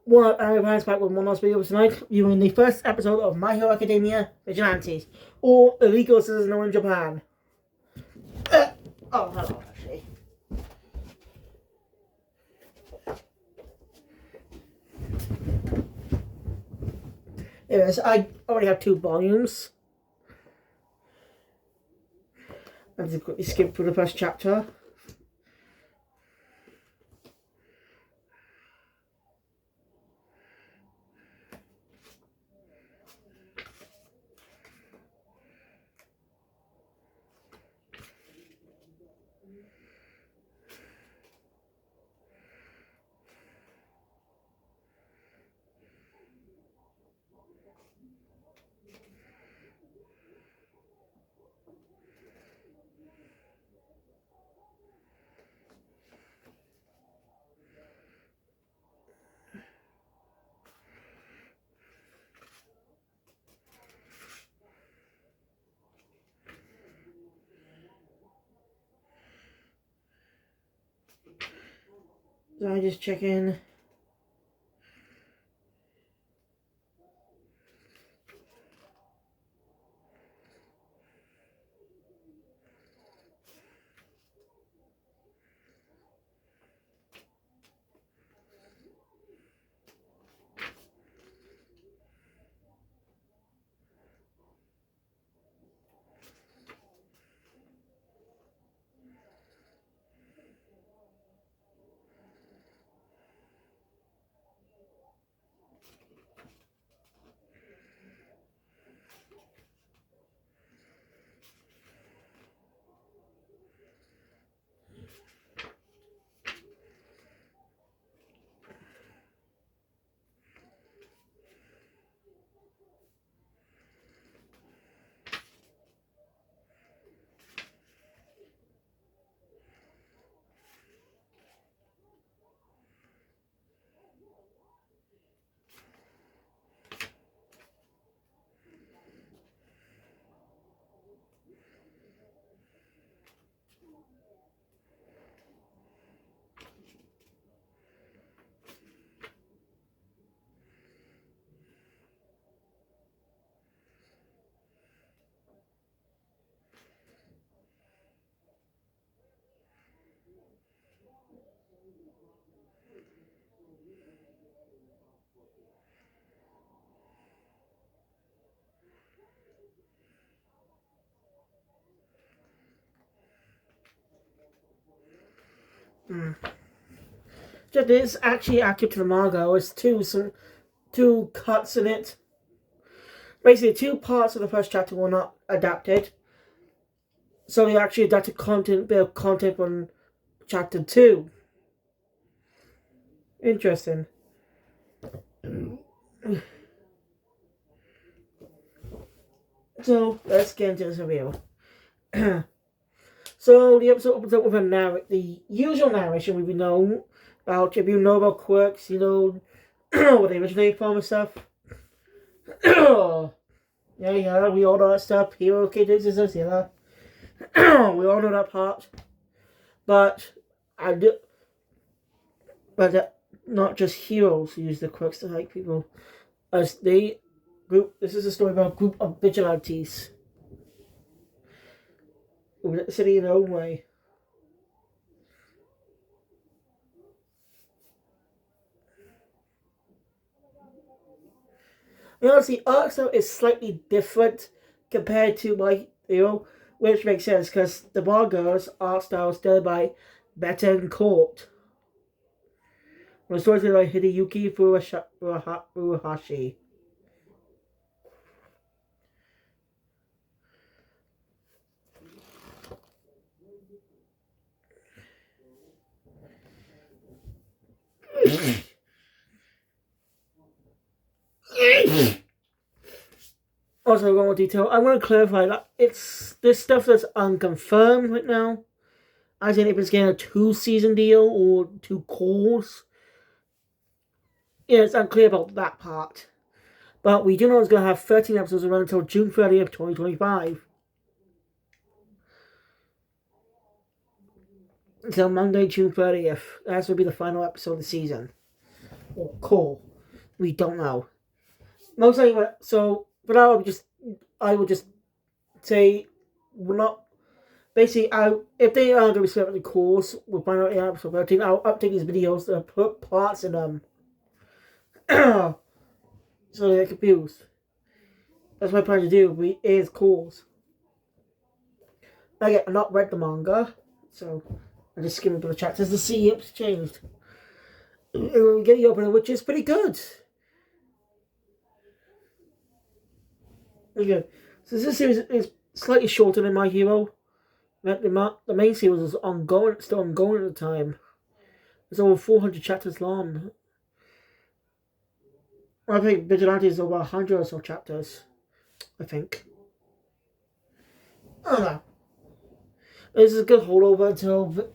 Well, I'm back with one last video tonight, viewing the first episode of My Hero Academia Vigilantes, or illegal as known in Japan. Hello, actually. Anyways, I already have 2 volumes. I'll just quickly skip through the first chapter. So I just check in. Just is actually active to the manga. It's two cuts in it. Basically, 2 parts of the first chapter were not adapted. So they actually adapted bit of content from chapter 2. Interesting. So let's get into this review. So the episode opens up with the usual narration we've known about. If you know about quirks, you know where they originate from and stuff. yeah, we all know that stuff. Hero Kid exists, yeah. We all know that part. But not just heroes who use the quirks to hide people. As this is a story about a group of vigilantes who the city in their own way. The art style is slightly different compared to my hero, which makes sense because the manga's art style is done by Betten Court. The story's by Hideyuki Furuhashi. Also, one more detail. I want to clarify that it's this stuff that's unconfirmed right now. As in, if it's getting a 2-season deal or 2 calls. Yeah, it's unclear about that part. But we do know it's going to have 13 episodes run until June 30th, 2025. Until Monday, June 30th. That will be the final episode of the season. Or call. We don't know. Most likely, so but I would just say we're not. Basically, if they are going to be set up the course, we'll find out in episode 13. I'll update these videos to put parts in them. So they get confused. That's what I plan to do, is course. Again, I've not read the manga, so I'm just skimming through the chapters to see if it's changed. It will get you open, which is pretty good. Okay. So this series is slightly shorter than My Hero. The main series is still ongoing at the time. It's over 400 chapters long. I think Vigilantes is over 100 or so chapters. I think. I don't know. This is a good holdover until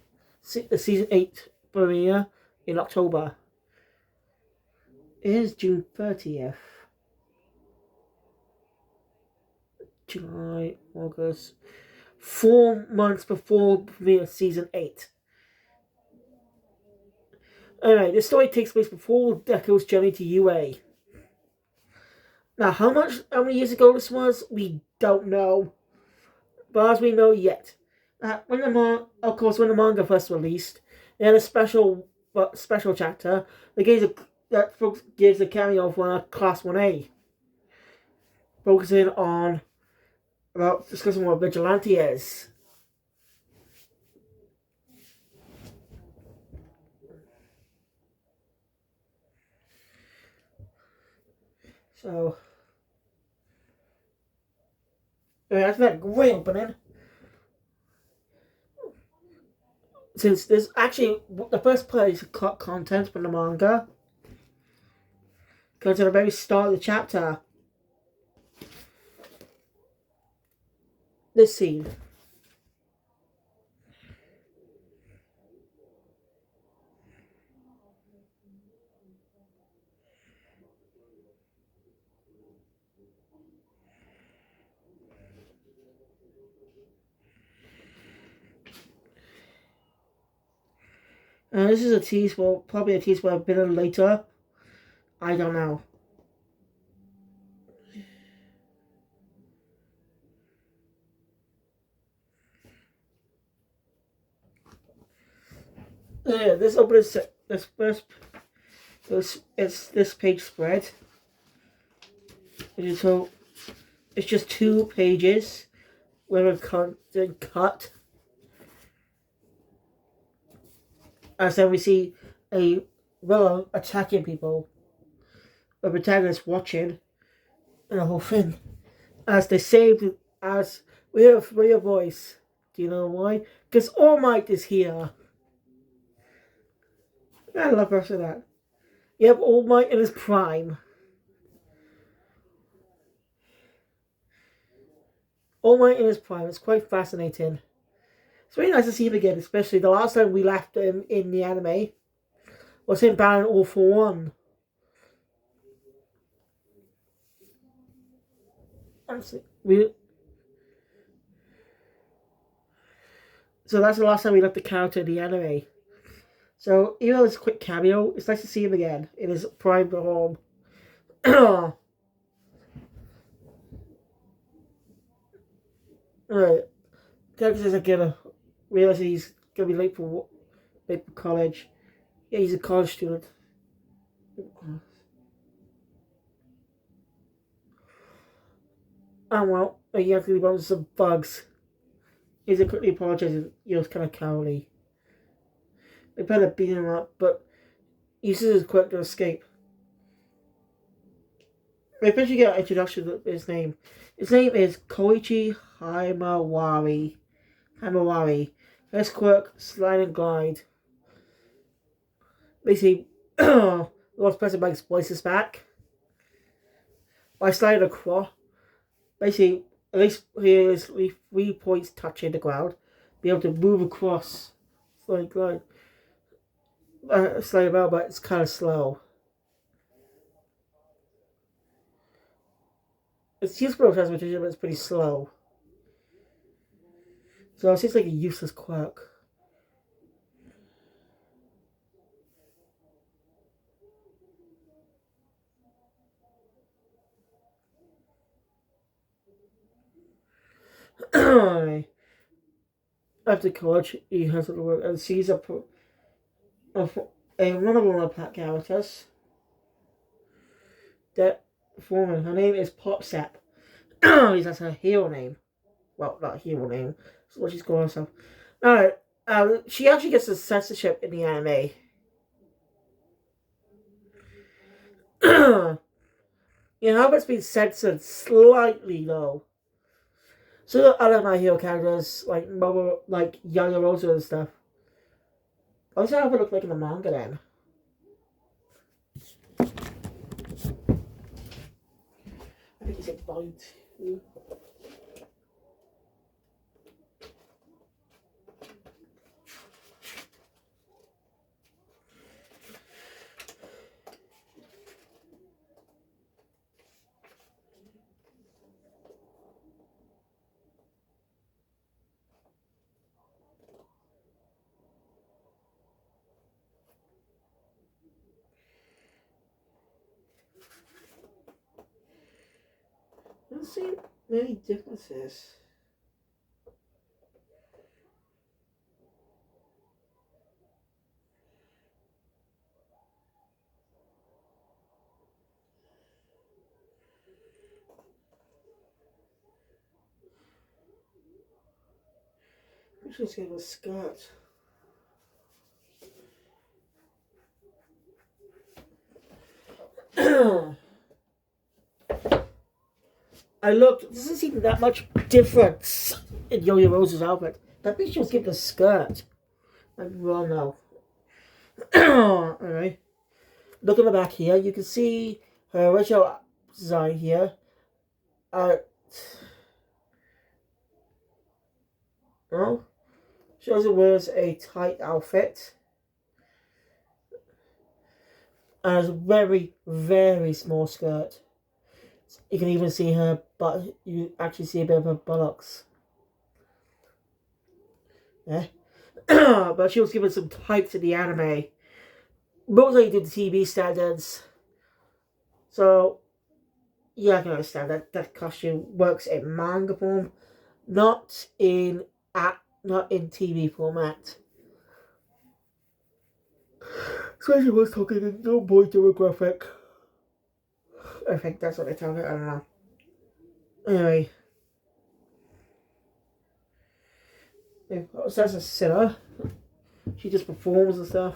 the season 8 premiere in October. It is June 30th. July, August. 4 months before premiere season 8. Anyway, this story takes place before Deko's journey to UA. Now, how many years ago this was, we don't know. But as we know yet, when the manga first released, they had a special chapter that gives a cameo for Class 1A, focusing on about discussing what Vigilante is. So, that's that great opening. Since there's actually the first place content from the manga goes to the very start of the chapter. This scene. This is a tease, probably a tease for a bit later. I don't know. Yeah, this opens this first. It's this page spread. So it's just 2 pages where a content cut. As then we see a villain attacking people, a protagonist watching, and the whole thing. As we hear a familiar voice. Do you know why? Because All Might is here. I love the rest of that. Yep, All Might in his prime. All Might in his prime. It's quite fascinating. It's really nice to see him again, especially the last time we left him in the anime was him battling All for One. So that's the last time we left the character in the anime. So even though it's a quick cameo, it's nice to see him again in his prime home. Alright. Character says again, realize he's gonna be late for college. Yeah, he's a college student. Oh well, he actually runs some bugs. He's quickly apologizing. He was kind of cowardly. They better beat him up, but he uses his quirk to escape. We eventually get an introduction to his name. His name is Koichi Himawari. His quirk, slide and glide. Basically, the last person makes voices back by sliding across. Basically, at least he is 3 points touching the ground. Be able to move across, slide glide. Slide about, but it's kind of slow. It's useful transportation, but it's pretty slow. So it seems like a useless quirk. After college, he has to work and sees a, one of the Pack characters that former. Her name is Popsap. That's her hero name. Well, not hero name. That's what she's calling herself. No, she actually gets a censorship in the anime. You know, it's been censored slightly though. So the other My Hero characters, like like Younger Rosa and stuff. I was how it look like in the manga then. I think it's a volume 2. I don't see many differences. We should just get a skirt. I looked, doesn't seem that much difference in Yo-Yo Rose's outfit. That means she was given a skirt. Well, no. Alright. Look at the back here. You can see her original design here. Well, she also wears a tight outfit. And a very, very small skirt. You can even see her butt. You actually see a bit of her buttocks. Yeah. But she was given some tights in the anime. Mostly due to TV standards. So, yeah, I can understand that costume works in manga form, not in TV format. Especially when talking in no boy demographic. I think that's what they tell it. I don't know. Anyway, so that's a sinner. She just performs and stuff.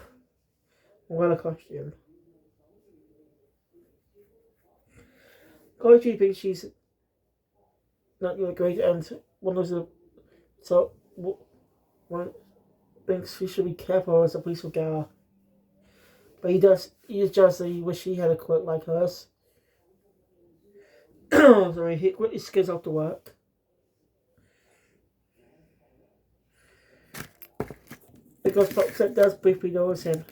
Well, a costume. Koichi thinks she's not really great, and one of the so one thinks she should be careful as a police girl. But he just he wish he had a quirk like hers. Sorry, he quickly skids off to work. Because Foxette does briefly notice him.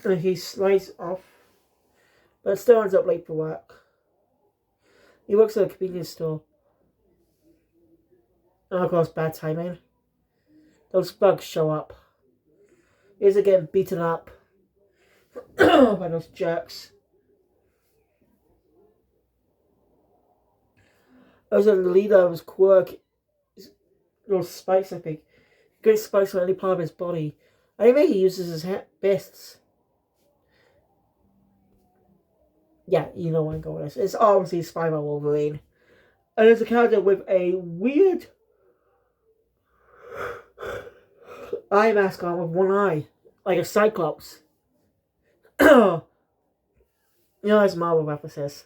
And he slides off, but still ends up late for work. He works at a convenience store. And of course, bad timing. Those bugs show up. He's again beaten up by those jerks. Also, the leader of his quirk, those spikes, I think. Great spikes on any part of his body. I think he uses his fists. Yeah, you know where I'm going with this. It's obviously Spider Wolverine. And there's a character with a weird eye mask on with one eye. Like a Cyclops. You know, that's Marvel references.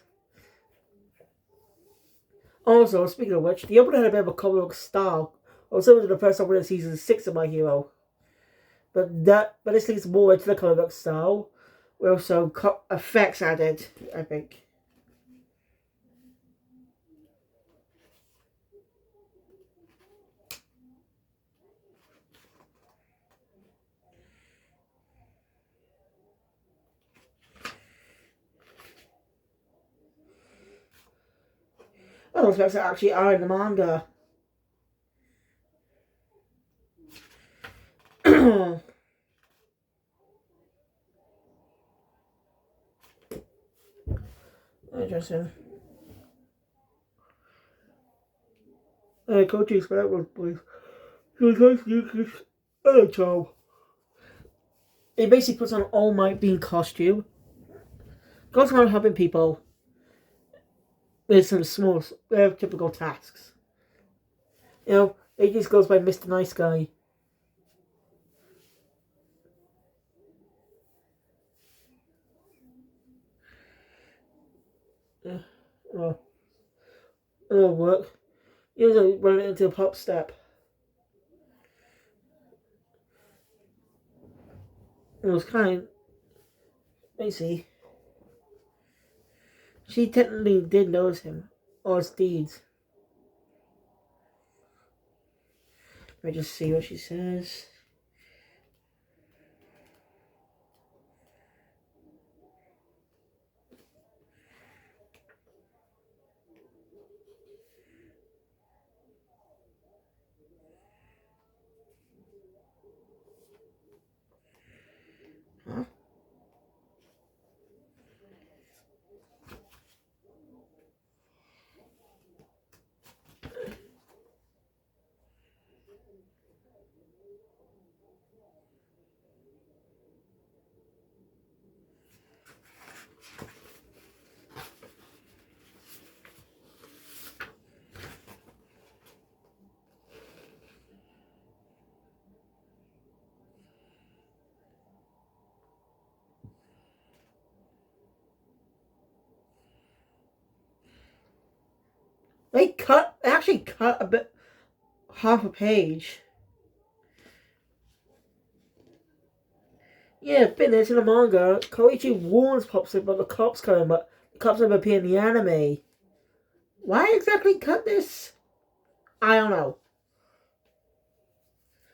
Also, speaking of which, the opener had a bit of a comic book style. Or similar to the first opening of season 6 of My Hero. But this leads more into the comic book style. With some effects added, I think. Those effects actually are in the manga. Interesting. coaches for that one, please. He was nice to use this other job. He basically puts on All Might being costume. Goes around helping people with some small, typical tasks. You know, he just goes by Mr. Nice Guy. Oh, it'll work. He was running into a pop step. It was kind of, let me see. She technically did notice him, or his deeds. Let me just see what she says. Huh? They actually cut a bit, half a page. Yeah, been there in the manga. Koichi warns Pops about the cops coming, but the cops never appear in the anime. Why exactly cut this? I don't know.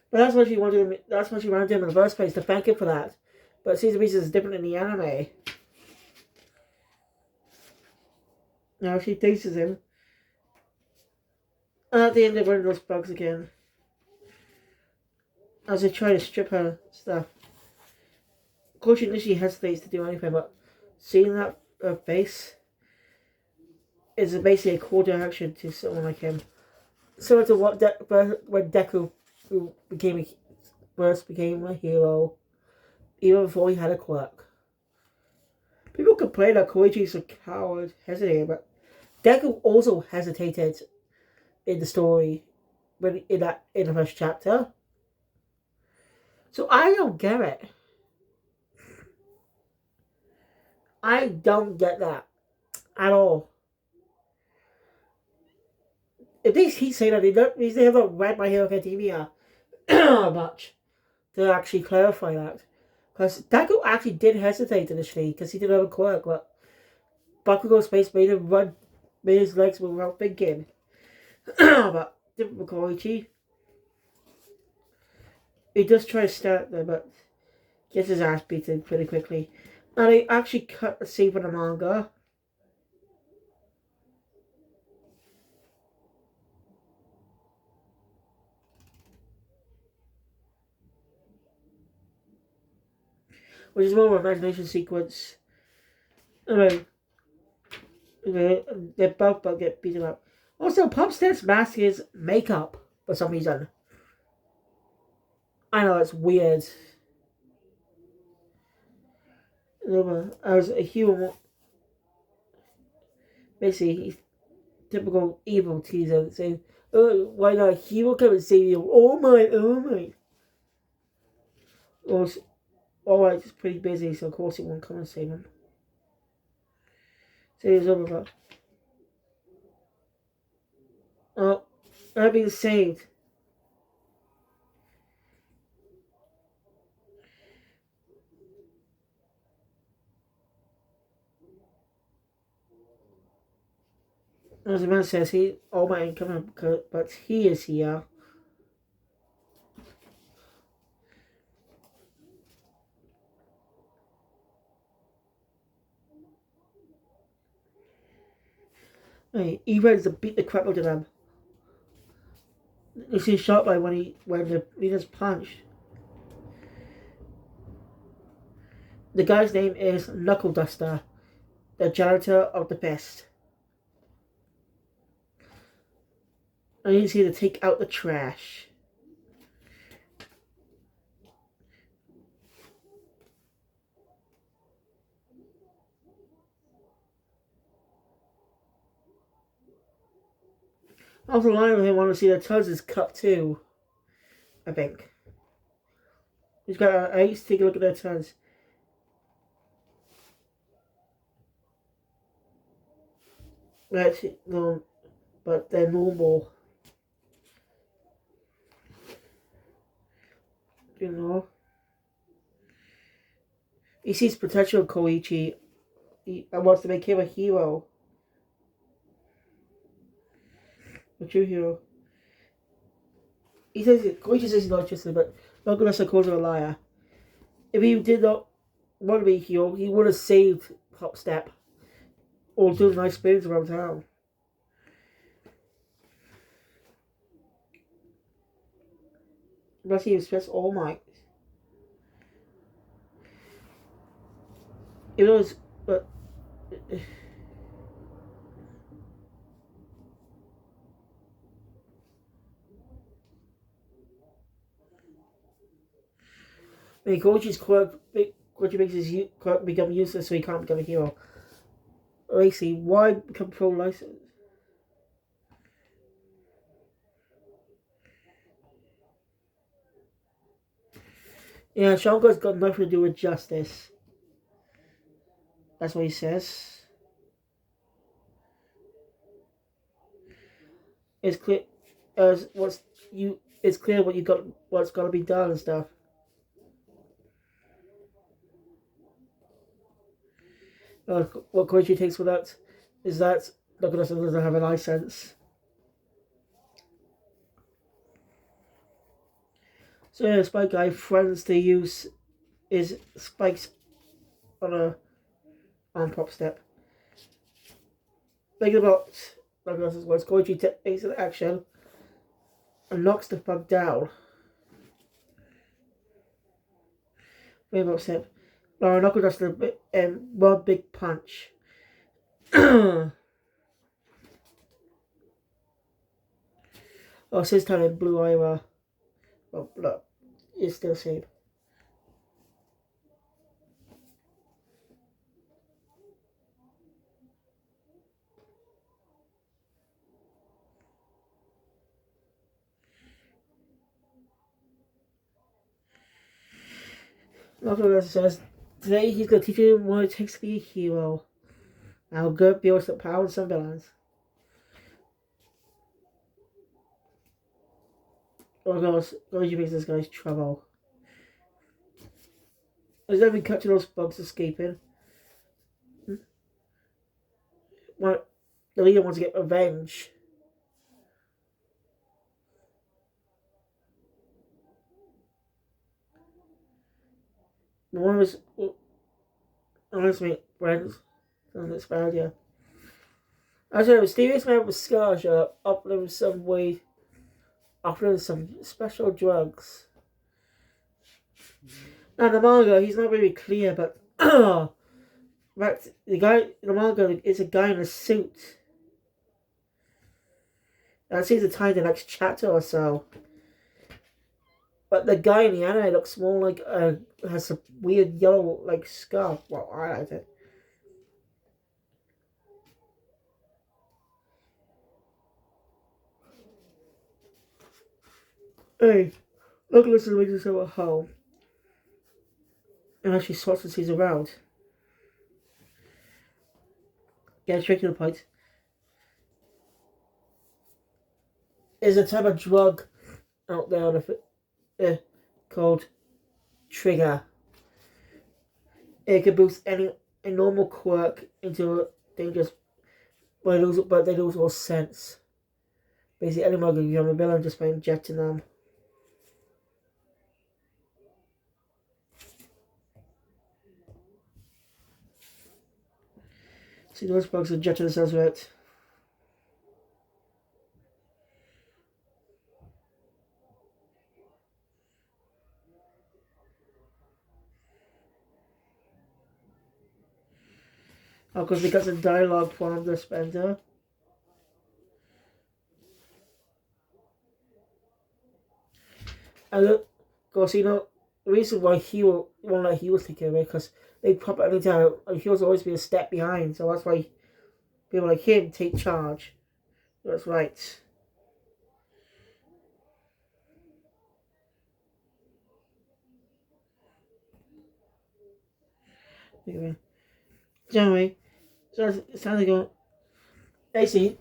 But that's what she wanted him. That's what she wanted him in the first place, to thank him for that. But Caesar Beast is different in the anime. Now she chases him. And at the end, they're running those bugs again. As they try to strip her stuff. Of course, she initially hesitates to do anything, but seeing that her face is basically a call to action to someone like him. Similar to what when Deku first became a hero, even before he had a quirk. People complain that Koichi's a coward, hesitated, but Deku also hesitated in the story in the first chapter. So I don't get it. I don't get that at all. If they keep saying that, they haven't read My Hero Academia much to actually clarify that. Because Deku actually did hesitate initially because he didn't have a quirk, but Bakugo's face made his legs move without thinking. But different with Koichi. He does try to start there, but gets his ass beaten pretty quickly. And they actually cut the scene from the manga. Which is more of an imagination sequence. Anyway, they both get beaten up. Also, Popstead's mask is makeup for some reason. I know, it's weird. As a human, basically, he's typical evil teaser saying, "Oh, why not? He will come and save you." Oh my, oh my. Or, alright, he's pretty busy, so of course he won't come and save him. So he's over. Oh, I've been saved. As the man says, all my income, but he is here. Hey, he ready to beat the crap out of them. You see shot by when the leader's punched. The guy's name is Knuckle Duster, the janitor of the best. I need to take out the trash. Also, a lot of them want to see the Tuz's cup too. I think. He's got an ice. Take a look at their Tuz. That's no, but they're normal. You know. He sees potential in Koichi and wants to make him a hero. A true hero. He says Koichi says he's not interested, but not gonna say calls him a liar. If he did not want to be a hero, he would have saved Hop Step or doing nice spins around town. But he was just All Might. It was, but. I mean, Koichi's quirk makes his quirk become useless, so he can't become a hero. Lacey, why become pro license? Yeah, Shango's got nothing to do with justice. That's what he says. It's clear as it's clear what's got to be done and stuff. What Koichi takes for that is that Nakodasan doesn't have a license. So yeah, Spike Guy threatens to use his spikes on Pop Step. Thinking about Nakodasan's words, Koichi takes an action and knocks the bug down. Very upset. Now Nakodasan one big punch. Oh, it's his time in Blue Ira. Oh, look, it's still same. Nakodasan says, today he's going to teach you what it takes to be a hero. How good builds up power and some villains. Oh no, Koichi makes this guy's trouble. There's every cut to those bugs escaping. What? The leader wants to get revenge. One was honestly friends. That's bad, yeah. Actually, a mysterious man with scars are offering some special drugs. Now the manga, he's not very clear, but right, the guy in the manga is a guy in a suit. That seems to tie the next chapter or so. But the guy in the anime looks more like has a weird yellow like scarf. Well, I like it. Hey, look, listen, makes herself at home. And actually sorts and sees around. Get straight to the point. There's a type of drug out there called Trigger. It can boost a normal quirk into a dangerous, but they lose all sense. Basically, anyone can become a villain just by injecting them. See, those bugs injecting themselves with it. Oh, because we got some dialogue from the Spender. And look, because the reason why he won't let he was taken away because they pop it anytime. He was always be a step behind, so that's why people like him take charge. That's right. Anyway, anyway, so it sounds like going. Basically,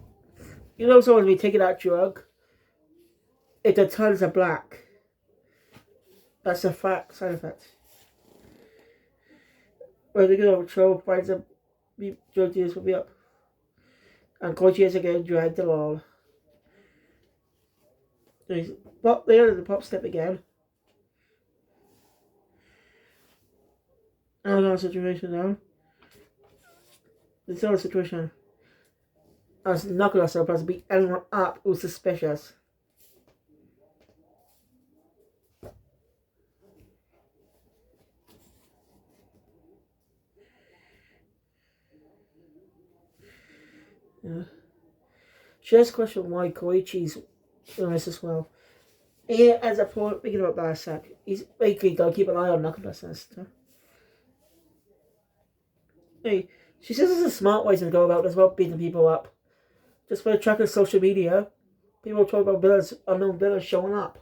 someone's been taking that drug. If the tongues are black, that's a fact side effect. When they get over trouble, finds them, drug dealers will be up. And coaches are getting dragged along. But they're in the pop step again. Another situation now. This other situation. As knocking herself as to beat anyone up who's suspicious. Yeah. She has a question why Koichi's doing this as well. He ends up thinking about Barsak. He's basically got to keep an eye on Knuckles. Hey, she says there's a smart way to go about this without beating people up. Just by tracking social media, people talk about villains, unknown villains showing up.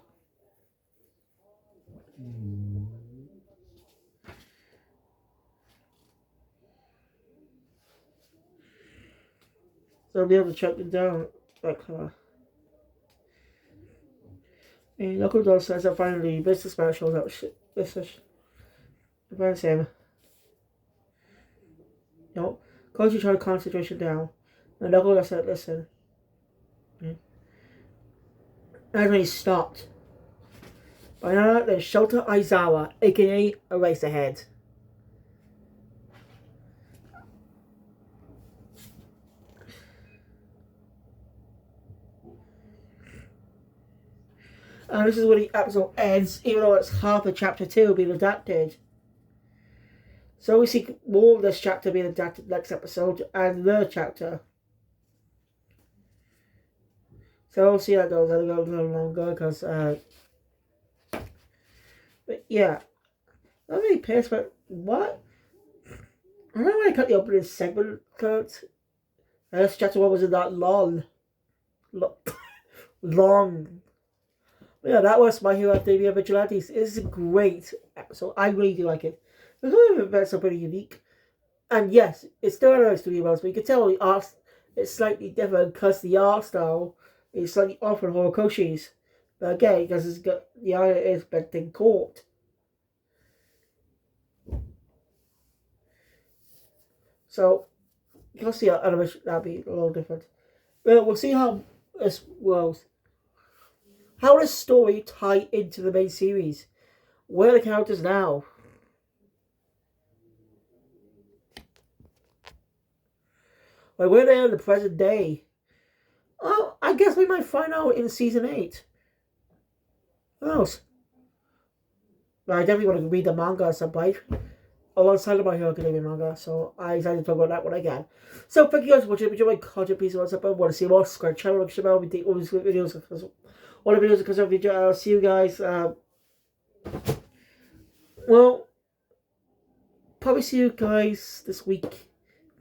So I'll be able to track them down like her. And Knuckles Dog says that finally businessman shows up. Business. Finds him. Koji tried to calm the situation down. And Knuckles said, listen. And when he stopped. By now, there's Shota Aizawa, aka Eraserhead. And this is where the episode ends, even though it's half of chapter 2 being adapted. So we see more of this chapter being adapted next episode and the chapter. So we'll see how it goes. It'll go a little longer because, but yeah, I'm really pissed. But what? I don't know why I cut the opening segment cut. This chapter 1 wasn't that long. Long. Yeah, that was My Hero Academia Vigilantes. It's a great episode. I really do like it. The events are pretty unique. And yes, it's still another studio mouse, but you can tell the art is slightly different because the art style is slightly off from Horikoshi's. But again, because it's got the art is bent in court. So you'll see how animation that'll be a little different. Well, we'll see how this world. How does story tie into the main series? Where are the characters now? Like, where are they in the present day? Oh, I guess we might find out in season 8. Who knows? But I definitely want to read the manga at some point. Alongside of My Hero Academia manga, so I decided to talk about that one again. So thank you guys for watching. If you enjoyed my content, please want to see more, subscribe to the channel, share we take all these videos because all the videos because of video. I'll see you guys. Well, probably see you guys this week.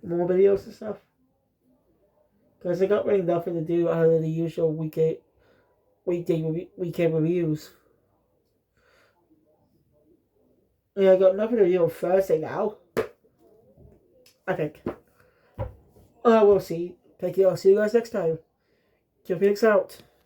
More videos and stuff. Because I got really nothing to do other than the usual weekend reviews. Yeah, I got nothing to do on Thursday now. I think. We'll see. Thank you. I'll see you guys next time. Phoenix out.